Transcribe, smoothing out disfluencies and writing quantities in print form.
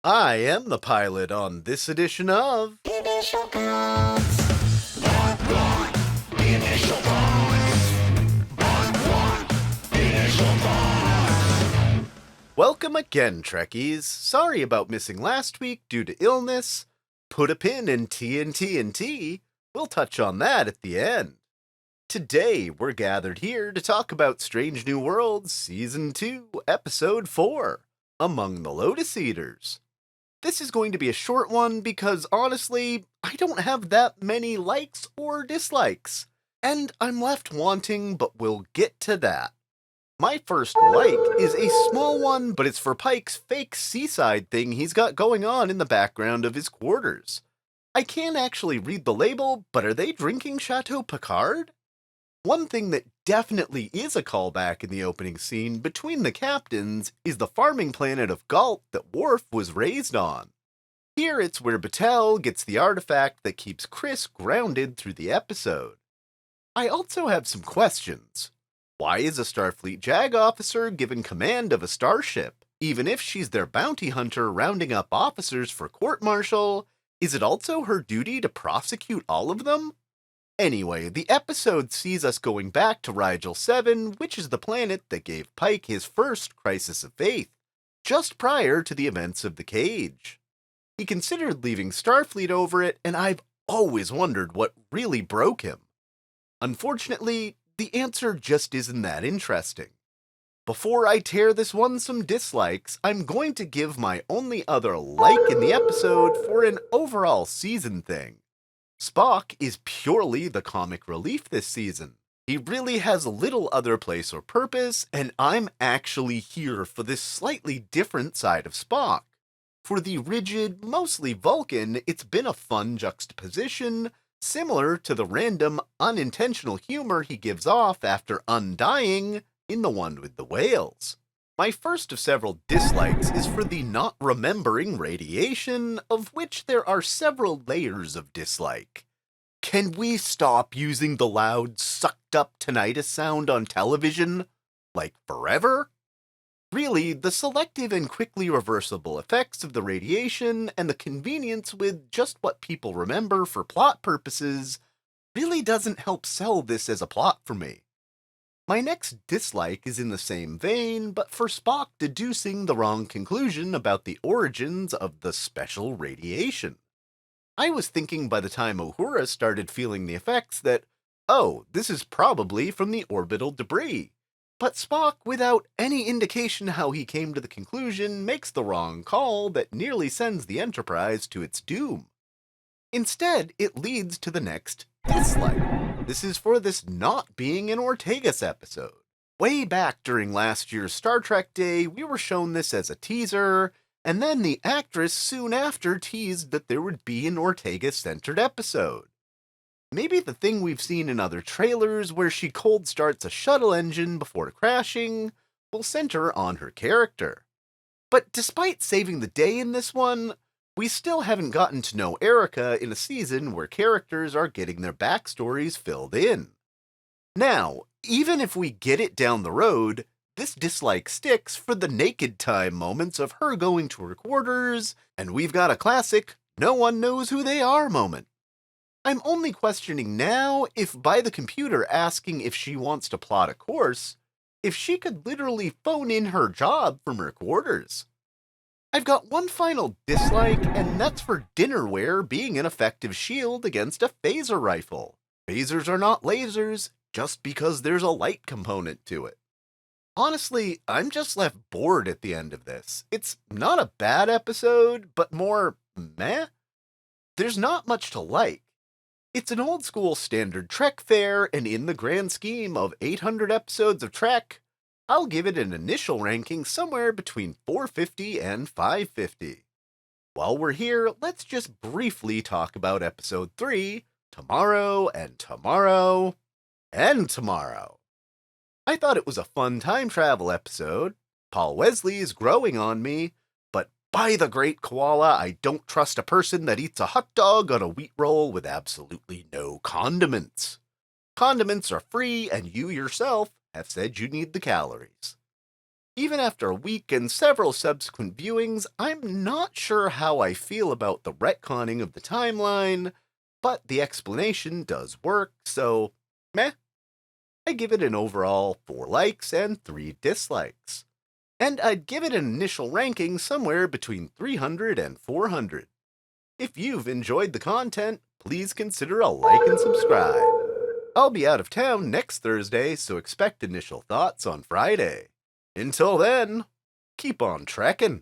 I am the pilot on this edition of Initial codes. Initial Welcome again, Trekkies. Sorry about missing last week due to illness. Put a pin in TNT. We'll touch on that at the end. Today, we're gathered here to talk about Strange New Worlds Season 2, Episode 4, Among the Lotus Eaters. This is going to be a short one because, honestly, I don't have that many likes or dislikes. And I'm left wanting, but we'll get to that. My first like is a small one, but it's for Pike's fake seaside thing he's got going on in the background of his quarters. I can't actually read the label, but are they drinking Chateau Picard? One thing that definitely is a callback in the opening scene between the captains is the farming planet of Galt that Worf was raised on. Here it's where Battelle gets the artifact that keeps Chris grounded through the episode. I also have some questions. Why is a Starfleet JAG officer given command of a starship? Even if she's their bounty hunter rounding up officers for court-martial, is it also her duty to prosecute all of them? Anyway, the episode sees us going back to Rigel 7, which is the planet that gave Pike his first crisis of faith, just prior to the events of the Cage. He considered leaving Starfleet over it, and I've always wondered what really broke him. Unfortunately, the answer just isn't that interesting. Before I tear this one some dislikes, I'm going to give my only other like in the episode for an overall season thing. Spock is purely the comic relief this season. He really has little other place or purpose, and I'm actually here for this slightly different side of Spock. For the rigid, mostly Vulcan, it's been a fun juxtaposition, similar to the random, unintentional humor he gives off after undying in the one with the whales. My first of several dislikes is for the not remembering radiation, of which there are several layers of dislike. Can we stop using the loud, sucked-up tinnitus sound on television? Like forever? Really, the selective and quickly reversible effects of the radiation and the convenience with just what people remember for plot purposes really doesn't help sell this as a plot for me. My next dislike is in the same vein, but for Spock deducing the wrong conclusion about the origins of the special radiation. I was thinking by the time Uhura started feeling the effects that, oh, this is probably from the orbital debris. But Spock, without any indication how he came to the conclusion, makes the wrong call that nearly sends the Enterprise to its doom. Instead, it leads to the next dislike. This is for this not being an Ortegas episode. Way back during last year's Star Trek Day, we were shown this as a teaser, and then the actress soon after teased that there would be an Ortegas-centered episode. Maybe the thing we've seen in other trailers where she cold starts a shuttle engine before crashing will center on her character. But despite saving the day in this one, we still haven't gotten to know Erica in a season where characters are getting their backstories filled in. Now, even if we get it down the road, this dislike sticks for the naked time moments of her going to her quarters, and we've got a classic no one knows who they are moment. I'm only questioning now if by the computer asking if she wants to plot a course, if she could literally phone in her job from her quarters. I've got one final dislike, and that's for dinnerware being an effective shield against a phaser rifle. Phasers are not lasers, just because there's a light component to it. Honestly, I'm just left bored at the end of this. It's not a bad episode, but more meh. There's not much to like. It's an old-school standard Trek fare, and in the grand scheme of 800 episodes of Trek, I'll give it an initial ranking somewhere between 450 and 550. While we're here, let's just briefly talk about Episode 3, Tomorrow and Tomorrow and Tomorrow. I thought it was a fun time travel episode. Paul Wesley is growing on me, but by the great koala, I don't trust a person that eats a hot dog on a wheat roll with absolutely no condiments. Condiments are free, and you yourself have said you need the calories. Even after a week and several subsequent viewings, I'm not sure how I feel about the retconning of the timeline, but the explanation does work, so meh. I give it an overall 4 likes and 3 dislikes. And I'd give it an initial ranking somewhere between 300 and 400. If you've enjoyed the content, please consider a like and subscribe. I'll be out of town next Thursday, so expect initial thoughts on Friday. Until then, keep on trekking.